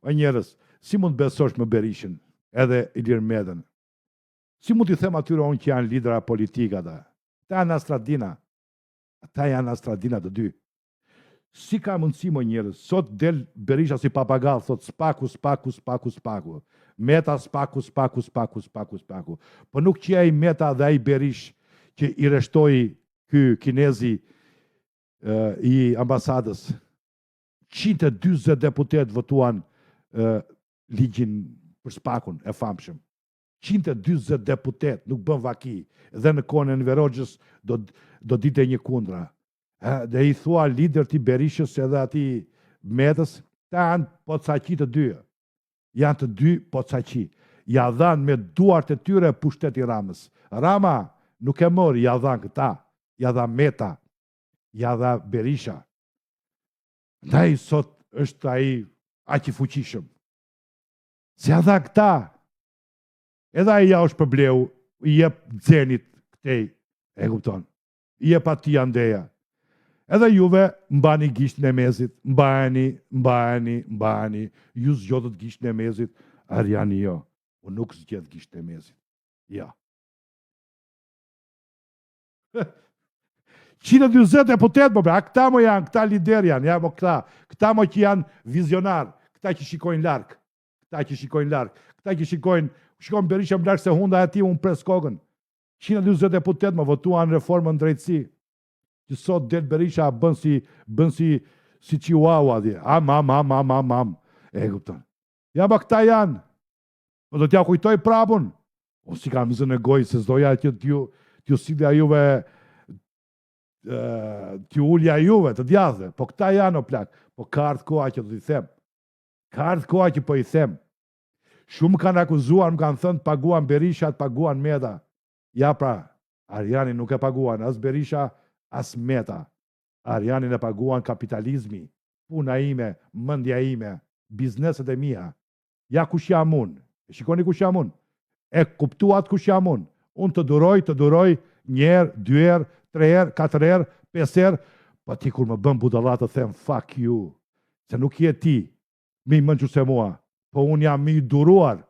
O njerëz, si mund besosh me Berishën, edhe Ilir Medën? Si mund t'i them atyre unë që janë lidera politika ata? Ta janë Astradina. Ata janë Astradina të dy. Si ka mundësi më njerëz? Sot del Berisha si papagall, thot spaku. Meta spaku. Po nuk që ai Meta dhe ai Berish që i reshtoi ky kinezi i ambasadës. 140 deputet votuan ligjin për spakun e famshëm. 140 deputet, nuk bën vaki. Dhe në kohën e Enver Hoxhës do dite një kundra. Dhe i thua lider ti Berishës edhe ati Metës, ta janë pocaqi të dy. Janë të dy pocaqi. Ja dhanë me duart e tyre pushteti Ramës. Rama nuk e mori, ja dhanë këta. Ja dha Meta. Ja dha Berisha. Ndaj sot është ai aq i fuqishëm. Se ja dha këta. Edhe ai ja është përbleu, i jep Xenit këtej, e kupton. I jep atij Andeja. Edhe juve mbani gishtën e mezit, mbani, ju zgjodhët gishtën e mezit, Ariani jo, unë nuk zgjedh gishtën e mezit. Ja. 120 deputet, a këta mo janë, këta lider janë, ja mo këta mo që janë vizionar, këta që shikojnë larkë, këta që shikojnë Berisha më larkë se hunda e ti unë pres kokën. 120 deputet më votuan reformën drejtësi, që sot del Berisha bën si Chihuahua dhe, am, e kupton. Ja ba këta janë, do t'ja kujtoj prapun, o si kam zënë e gojë, se zdoja që t'ju sidja juve, t'ju ullja juve, të djathve, po këta janë o plak, po ka ardhë koha që të i them. Shumë kanë akuzuar, më kanë thënë, paguan Berisha, paguan Meta. Ja pra, Ariani nuk e paguan, as Berisha, as Meta. Ariani e paguan kapitalizmi, puna ime, mendja ime, bizneset e mia. Ja kush jam unë. E shikoni kush jam unë. E kuptuat kush jam unë. Unë të duroj, njerë, 2 herë, 3 herë, 4 herë, 5 herë, pa ti kur më bën budallat të them, fuck you. Se nuk je ti, mi mënqur se mua. Po unë jam mi duruar.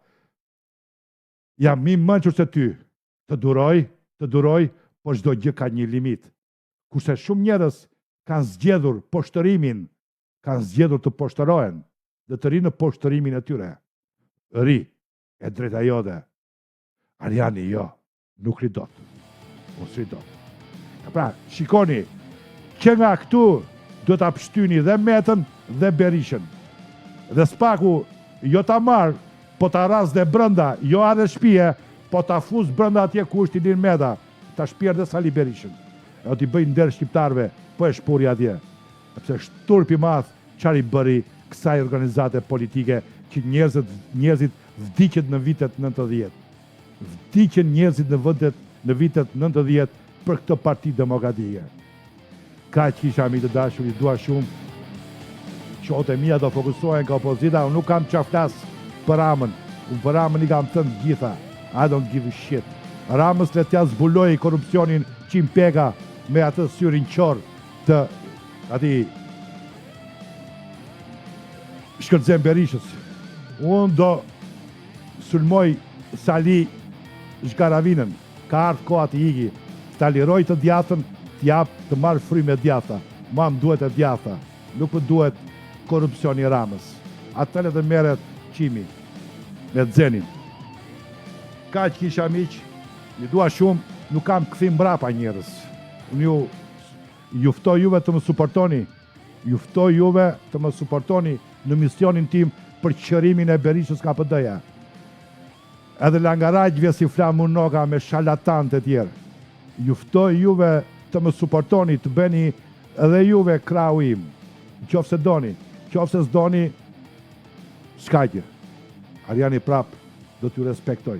Jam mi mënqur se ty. Të duroj, po çdo gjë ka një limit. Kurse shumë njerëz kanë zgjedhur poshtërimin, kanë zgjedhur të poshtërohen, dhe të rinë në poshtërimin e tyre. Ri, e drejta jote. Ariani jo, nuk ridot. Mos ridot. Pra, shikoni, që nga këtu do ta pshtyni dhe Metën dhe Berishën. Dhe spaku jo ta marr, po ta ras dhe brenda, jo arre shpije, po ta fuz brenda atje ku është Ilir Meta, ta shpier dhe Sali Berishën. E o t'i bëj nder shqiptarve, po e shpuri atje. Sepse shturpi madh çfarë i bëri kësaj organizate politike që njerëzit vdiqet në vitet 90. Vdiqen njerëzit në vitet 90 për këtë parti demokratike. Ka që kisha mi të dashur, i dua shumë. Qote mia do fokusohen nga opozita, unë nuk kam qa flas për Ramën. Unë për Ramën i kam thënë gjitha. I don't give a shit. Ramës le t'ja zbuloj korupcionin qimpega me atë syrin qor të ati Shkëllxem Berishës. Unë do sulmoj Sali Zhgaravinën. Ka ardhë koha të igi. Ta liroj të djathën, të marrë frymë e djatha. Ma më duhet e djatha. Nuk më duhet korupcioni Ramës. Atële dhe meret qimi me Xenin. Ka që kisha miq, një dua shumë, nuk kam këthim brapa njerës. Unë ju ftoj juve të më suportoni. Ju ftoj juve të më suportoni në misionin tim për qërimin e Berishës KPD-ja. Edhe langarajgjve si Flamu Noga me shalatan të tjerë. Ju ftoj juve të më suportoni, të bëni edhe juve krau im. Qofse doni, qofse s'doni, s'kajtje. Ariani prap do t'ju respektoj.